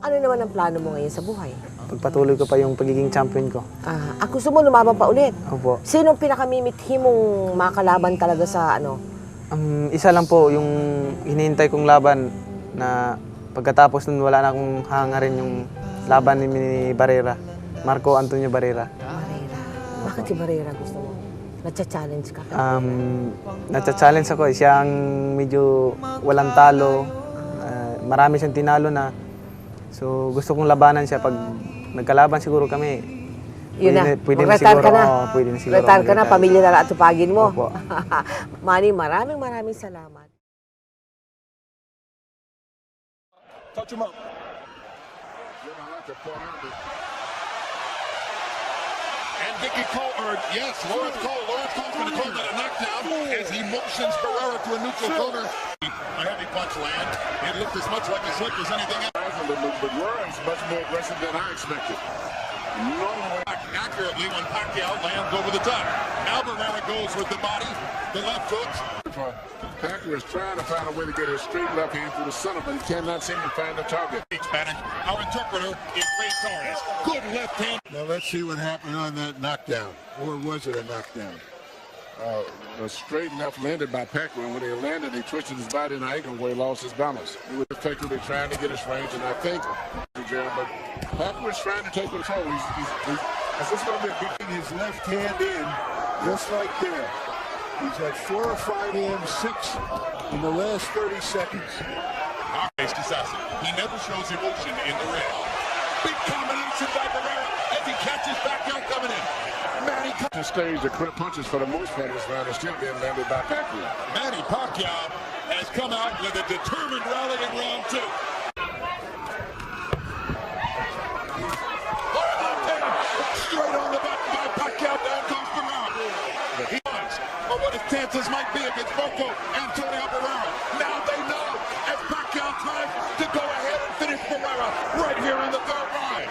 Ano naman ang plano mo ngayon sa buhay? Pagpatuloy ko pa yung pagiging champion ko. Gusto mo lumaban pa ulit? Opo. Sino ang pinakamimithi mong makalaban talaga sa ano? Isa lang po yung hinihintay kong laban na pagkatapos nun wala na akong hangarin yung laban ni Barrera. Marco Antonio Barrera. Barrera. Bakit si Barrera gusto mo? Nacha-challenge ka? Nacha-challenge ako eh. Siya ang medyo walang talo. Marami siyang tinalo na. So gusto kong labanan siya. Pag nagkalaban siguro kami, Yun na, pwede na retire siguro. ka na. Pwede na siguro. Retire ka na, pamilya na lang at tupagin mo. Opo. Manny, maraming salamat. Touch him up. And Dicky Cole, yes, Lawrence Cole's going to call that a knockdown as he motions Barrera to a neutral corner. A heavy punch land. It looked as much like a slip as anything else. But Lawrence much more aggressive than I expected. No way. Accurately when Pacquiao lands over the top. Now Barrera goes with the body, the left hook. Pacquiao is trying to find a way to get his straight left hand through the center, but he cannot seem to find the target. Spanish. Our interpreter is Ray Torres. Good left hand. Now let's see what happened on that knockdown. Or was it a knockdown? A straight left landed by Pacquiao, and when he landed, he twisted his body in an angle where he lost his balance. He was effectively trying to get his range, and I think, but Pacquiao is trying to take control. Is this going to be getting his left hand in, just like there? He's had 4 or 5 and 6 in the last 30 seconds. He never shows emotion in the ring. Big combination by Barrera as he catches Pacquiao coming in. Manny stage the punches for the most part of this round are still being landed by Pacquiao. Manny Pacquiao has come out with a determined rally in round 2. Straight on the back by Pacquiao, down comes Barrera. He wants, but what his chances might be against Marco Antonio Barrera. Now they know as Pacquiao tries to go ahead and finish Barrera right here in the 3rd round.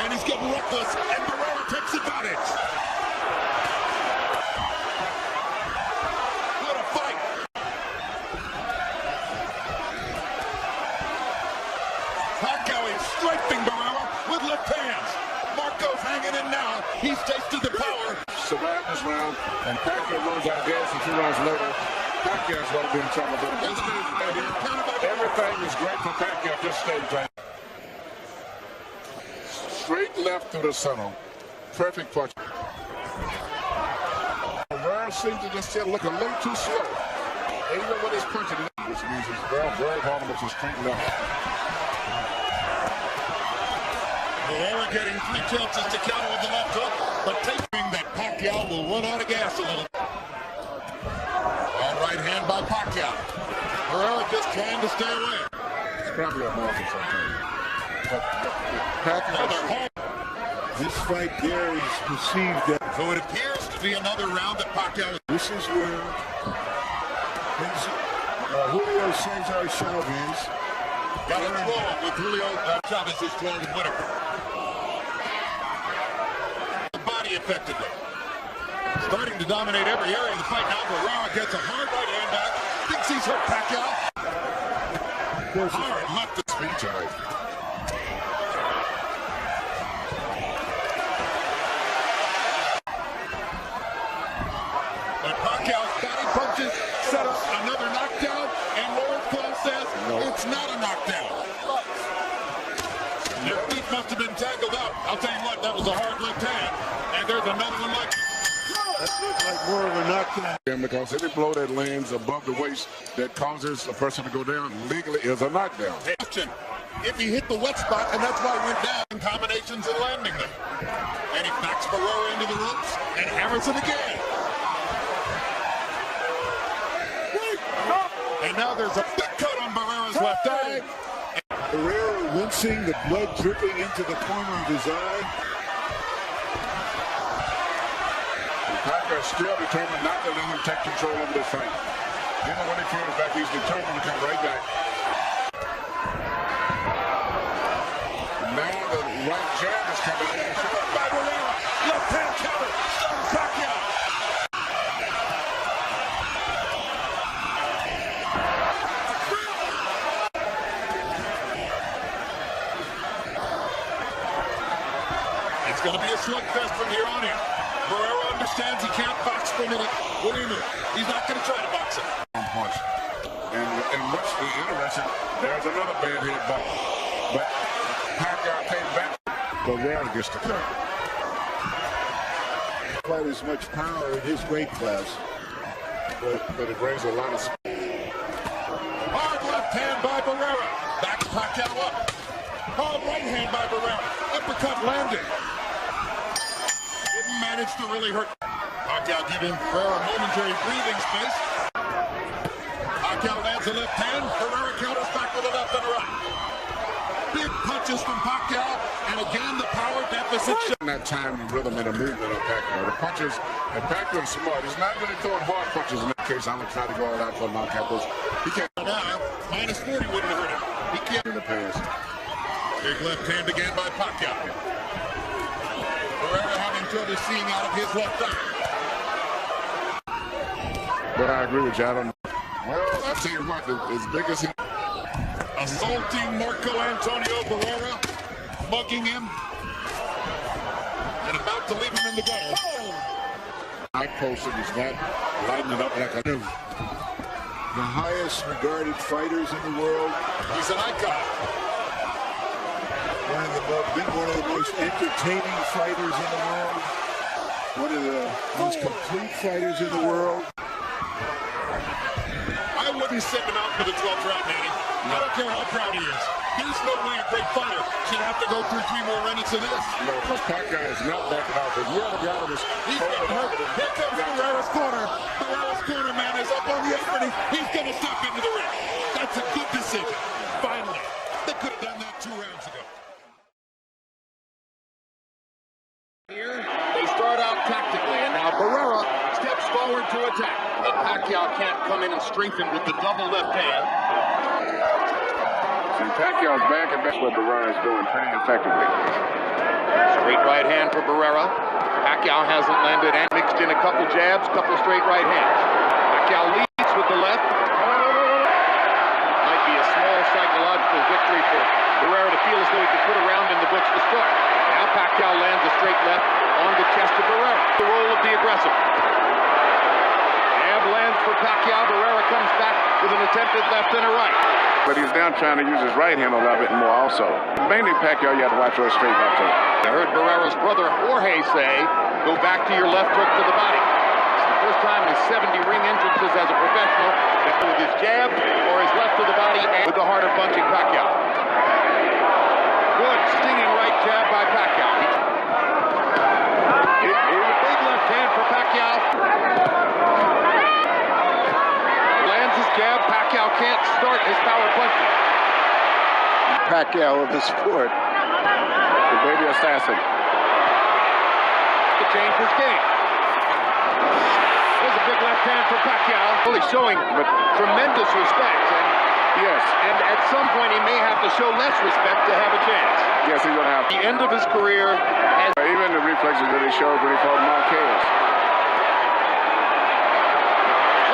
And he's getting reckless, and Barrera takes advantage. What a fight! Pacquiao is strafing Barrera with left hands. Marco's hanging in now. He's tasted the power. Survived this round, and Pacquiao runs out of gas a 2 rounds later. Pacquiao's going to be in trouble. But everything is great for Pacquiao at this stage, right? Straight left through the center. Perfect punch. Barrera seems to just look a little too slow. Even when he's punching, which means he's very vulnerable to straight left. Barrera getting 3 chances to counter with the left hook, but taping that Pacquiao will run out of gas a little. All right hand by Pacquiao. Barrera just trying to stay away. It's probably a market sometimes. This fight there is perceived that. So it appears to be another round that Pacquiao. This is where Julio Cesar Chavez got a draw with Julio Chavez's draw winner. The body effectively. Starting to dominate every area of the fight now. Barrera gets a hard right hand back. Thinks he's hurt Pacquiao. Hard left the speed tonight. Set up another knockdown, and Lawrence Cole says it's not a knockdown. Their feet must have been tangled up. I'll tell you what, that was a hard left hand, and there's another one like that looks like more of a knockdown. Because any blow that lands above the waist that causes a person to go down legally is a knockdown. If he hit the wet spot, and that's why he went down in combinations and landing them. And he backs Barrera into the ropes and hammers him again. And now there's a big cut on Barrera's left eye. Barrera wincing, the blood dripping into the corner of his eye. Pacquiao still determined not to let him take control of this fight. Even when he comes back, he's determined to come right back. Now the right jab is coming in. By Barrera, left hand counter, stuns Pacquiao. slugfest from here on in. Barrera understands he can't box for a minute. What do you mean? He's not going to try to box him. Punch. And what's interesting, there's another bad hit by. But Pacquiao came back. Barrera gets the cut. Quite as much power in his weight class, but it brings a lot of speed. Hard left hand by Barrera. Backs Pacquiao up. Hard right hand by Barrera. Uppercut landed. Didn't manage to really hurt. Pacquiao giving Barrera momentary breathing space. Pacquiao lands a left hand. Barrera counters back with a left and a right. Big punches from Pacquiao, and again the power deficit. That time and rhythm and a movement on Pacquiao. The punches, and Pacquiao's smart. He's not really throwing hard punches in that case. I'm gonna try to go all out for a knockout. He can't. Now, minus 40 wouldn't hurt him. He can't In the past. Big left hand again by Pacquiao. Barrera having trouble seeing out of his left eye. But I agree with you. I don't know. Well, I'll tell you what, as big as he... Assaulting Marco Antonio Barrera, mugging him, and about to leave him in the gutter. I posted is not lighting it up like I do. The highest regarded fighters in the world. He's an icon. One of the most entertaining fighters in the world. One of the most complete fighters in the world. I wouldn't send him out for the 12th round, Manny. I don't care how proud he is. There's no way a great fighter should have to go through 3 more minutes of this. No, because Pacquiao is not backing out. But the other guy was... He's getting hurt. Here comes Barrera's corner. Barrera's corner, man, is up on the apron. He's going to step into the ring. That's a good decision. Finally. They could have done that 2 rounds ago. Here, they start out tactically, and now Barrera steps forward to attack. But Pacquiao can't come in and strengthen with the double left hand. See, Pacquiao's back and that's what Barrera is doing pretty effectively. Straight right hand for Barrera. Pacquiao hasn't landed and mixed in a couple jabs, couple straight right hands. Pacquiao leads with the left. Might be a small psychological victory for Barrera to feel as though he could put a round in the books to start. Now Pacquiao lands a straight left on the chest of Barrera. The role of the aggressor. Jab lands for Pacquiao. Barrera comes back with an attempted left and a right. But he's now trying to use his right hand a little bit more also. Mainly Pacquiao, you have to watch for a straight left hook. I heard Barrera's brother Jorge say, go back to your left hook to the body. It's the first time in his 70 ring entrances as a professional that with his jab or his left to the body and with the harder punching Pacquiao. Good stinging right jab by Pacquiao. Here's a big left hand for Pacquiao. Lands his jab. Pacquiao can't start his power punching. Pacquiao of the sport. The baby assassin. To change his game. There's a big left hand for Pacquiao. Really showing tremendous respect. And Yes. And at some point, he may have to show less respect to have a chance. Yes, he's going to have to. The end of his career has... Even the reflexes that he showed when he fought Marquez.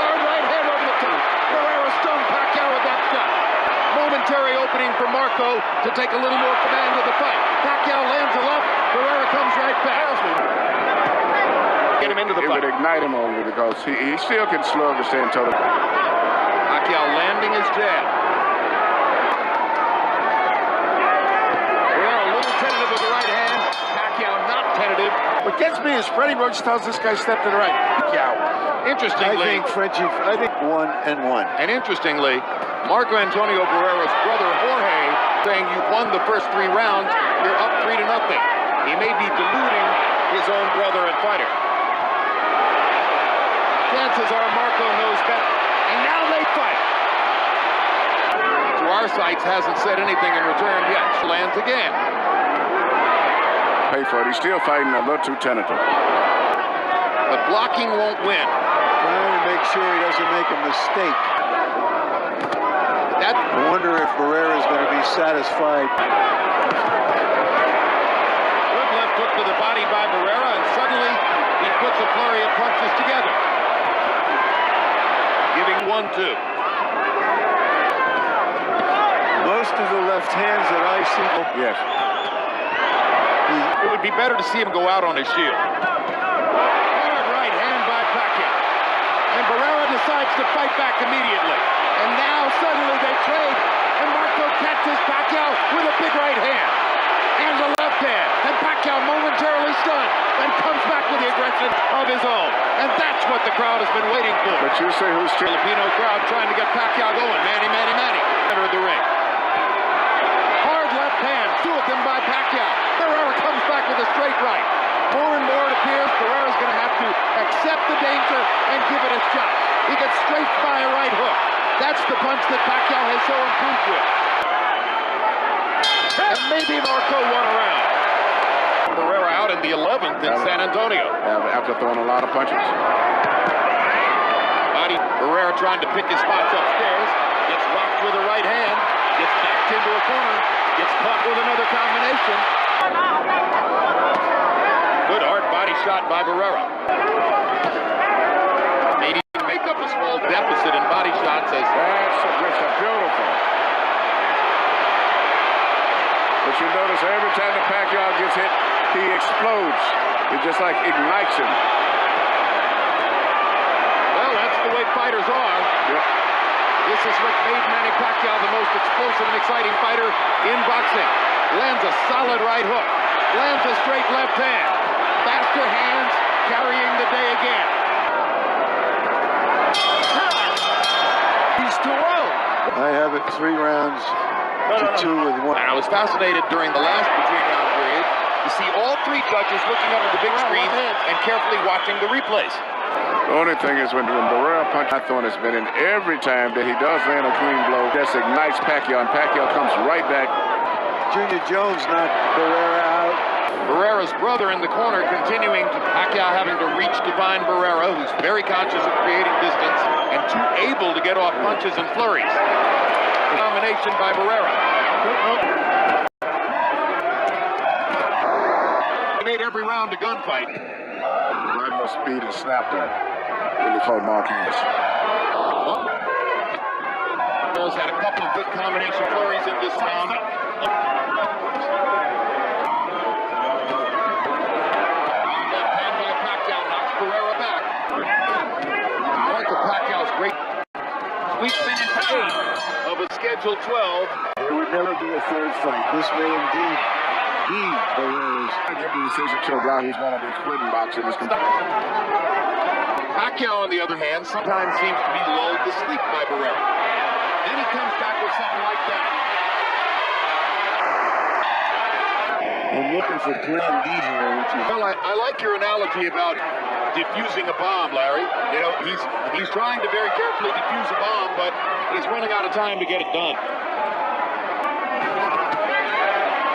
Hard right hand over the top. Barrera stunned Pacquiao with that shot. Momentary opening for Marco to take a little more command of the fight. Pacquiao lands a left. Barrera comes right back. Get him into the fight. It would ignite him only because he still can slug and stand total. Pacquiao landing his jab. Barrera a little tentative with the right hand. Pacquiao not tentative. What gets me is Freddie Roach tells this guy step to the right. Pacquiao. Interestingly, I think 1-1. and interestingly, Marco Antonio Barrera's brother Jorge saying you've won the first 3 rounds, you're up 3-0. He may be deluding his own brother and fighter. Chances are Marco knows better. And now they fight. To our sights, hasn't said anything in return yet. Lands again. Pay for it. He's still fighting a little too tentative. But blocking won't win. Trying to make sure he doesn't make a mistake. I wonder if Barrera is going to be satisfied. Good left hook to the body by Barrera, and suddenly he puts a flurry of punches together. Giving 1-2. Most of the left hands that I see, Yes. It would be better to see him go out on his shield. Hard right hand by Pacquiao. And Barrera decides to fight back immediately. And now suddenly they trade. And Marco catches Pacquiao with a big right hand. And the left hand. And Pacquiao momentarily stunned. And comes back with the aggression of his own. And that's what the crowd has been waiting for. But you say who's Filipino crowd trying to get Pacquiao going. Manny. Center of the ring. Hard left hand. Two of them by Pacquiao. Barrera comes back with a straight right. More and more it appears Barrera's going to have to accept the danger and give it a shot. He gets strafed by a right hook. That's the punch that Pacquiao has so improved with. And maybe Marco won a round. Barrera out in the 11th in San Antonio. after throwing a lot of punches. Barrera trying to pick his spots upstairs. Gets rocked with a right hand. Gets backed into a corner. Gets caught with another combination. Good hard body shot by Barrera. Maybe make up a small deficit in body shots as That's beautiful. But you notice every time the Pacquiao gets hit, he explodes. It just like ignites him. well, that's the way fighters are. Yep. This is what made Manny Pacquiao the most explosive and exciting fighter in boxing. Lands a solid right hook. Lands a straight left hand. Faster hands carrying the day again. He's too low. I have it 3 rounds to 2 with 1. And I was fascinated during the last between-round period to see all 3 judges looking up at the big screen and carefully watching the replays. The only thing is when Barrera punch Thorne has been in every time that he does land a clean blow, just ignites Pacquiao, and Pacquiao comes right back. Junior Jones knocked Barrera out. Barrera's brother in the corner continuing to Pacquiao having to reach to find Barrera, who's very conscious of creating distance and too able to get off punches and flurries. Combination by Barrera. He made every round a gunfight. Right more speed and snap there. Really called Marquez. Barrera's had a couple of good combination flurries in this round. Barrera back. Marco Pacquiao's great sweet finish 8 of a scheduled 12. There would never be a 3rd fight. This may indeed be Barrera's. I give the decision to a guy who's going to be quitting boxing. Pacquiao, on the other hand, sometimes seems to be lulled to sleep by Barrera. Then he comes back with something like that. I'm looking for plan D here, which is... Well, I like your analogy about diffusing a bomb, Larry. You know, he's trying to very carefully defuse a bomb, but he's running out of time to get it done.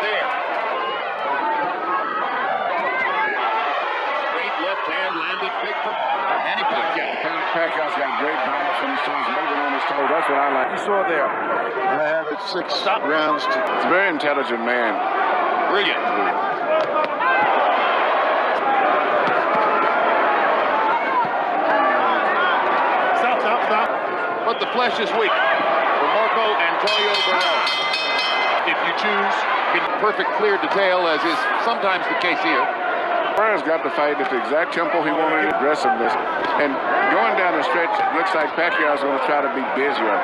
There. Straight left hand landed big for Manny Pacquiao. Pacquiao's got great balance when he's moving on his toes. That's what I like. You saw there. I have it 6 rounds to... He's a very intelligent man. Brilliant. Stop. But the flesh is weak for Marco Antonio Barrera. If you choose in perfect clear detail, as is sometimes the case here. Barrera's got to fight at the exact tempo he wanted, aggressiveness. And going down the stretch, it looks like Pacquiao's going to try to be busier.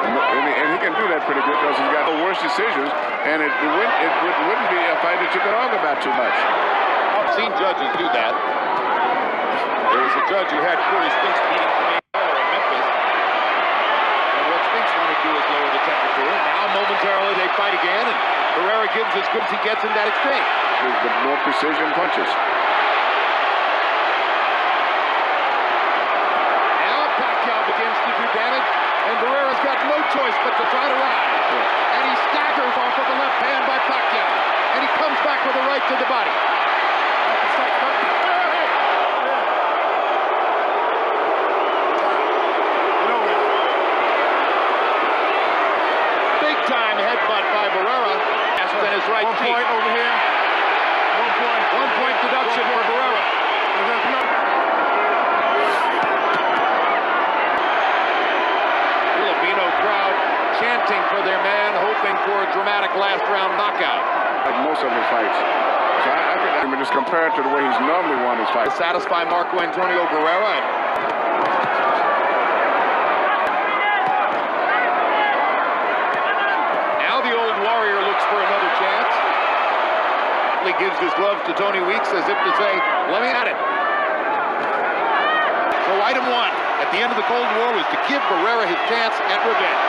And he can do that pretty good because he's got the worst decisions. And it wouldn't be a fight that you could argue about too much. I've seen judges do that. There was a judge who had Corey Spinks beating Jermaine Lawler in Memphis. And what Spinks wanted to do is lower the temperature. Now momentarily they fight again, and Barrera gives as good as he gets in that exchange. The more precision punches. Now Pacquiao begins to do damage, and Barrera's got no choice but to try to rise. And he staggers off of the left hand by Pacquiao. And he comes back with a right to the body. Big time headbutt by Barrera. And his right cheek. 1 point over here. 1 point deduction for Barrera. Filipino crowd chanting for their man, hoping for a dramatic last round knockout. Like most of his fights. So I mean, just compare it to the way he's normally won his fight. To satisfy Marco Antonio Barrera. Now the old warrior looks for another chance. He gives his gloves to Tony Weeks as if to say, let me at it. So item one at the end of the Cold War was to give Barrera his chance at revenge.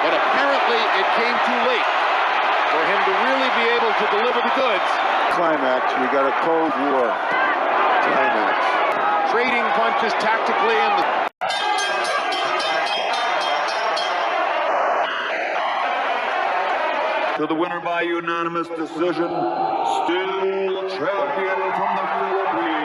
But apparently it came too late for him to really be able to deliver the goods. Climax. We got a Cold War climax. Trading punches tactically in the... To the winner by unanimous decision, still champion from the Philippines.